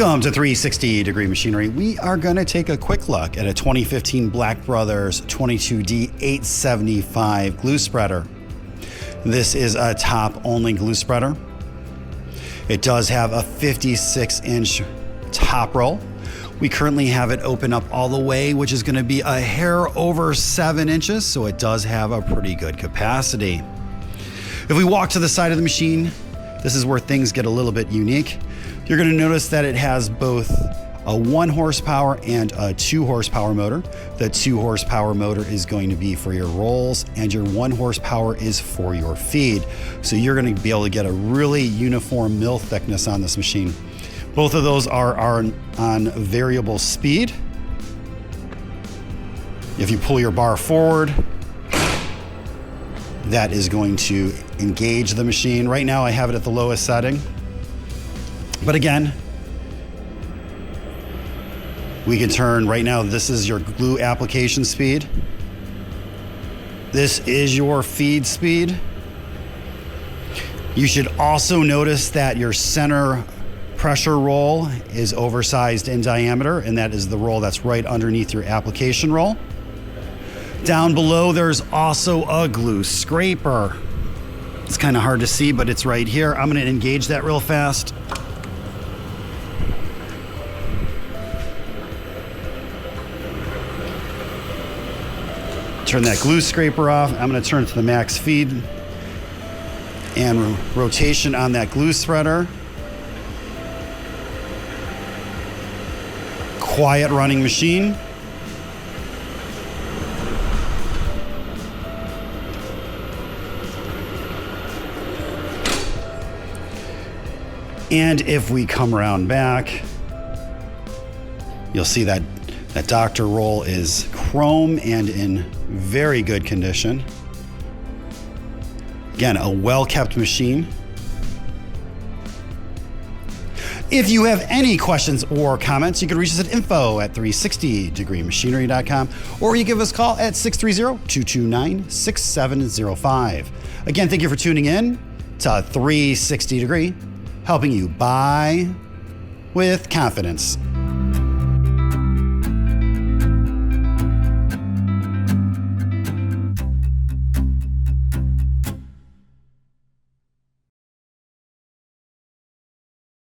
Welcome to 360 Degree Machinery. We are going to take a quick look at a 2015 Black Brothers 22D-875 glue spreader. This is a top-only glue spreader. It does have a 56-inch top roll. We currently have it open up all the way, which is going to be a hair over 7 inches, so it does have a pretty good capacity. If we walk to the side of the machine, this is where things get a little bit unique. You're going to notice that it has both a 1 horsepower and a 2 horsepower motor. The 2 horsepower motor is going to be for your rolls, and your 1 horsepower is for your feed. So you're going to be able to get a really uniform mill thickness on this machine. Both of those are on variable speed. If you pull your bar forward, that is going to engage the machine. Right now I have it at the lowest setting. But again, we can turn right now. This is your glue application speed. This is your feed speed. You should also notice that your center pressure roll is oversized in diameter, and that is the roll that's right underneath your application roll. Down below, there's also a glue scraper. It's kind of hard to see, but it's right here. I'm going to engage that real fast. Turn that glue scraper off. I'm going to turn it to the max feed and rotation on that glue spreader. Quiet running machine. And if we come around back, you'll see that that doctor roll is chrome and in very good condition. Again, a well-kept machine. If you have any questions or comments, you can reach us at info@360degreemachinery.com, or you give us a call at 630-229-6705. Again, thank you for tuning in to 360 Degree, helping you buy with confidence.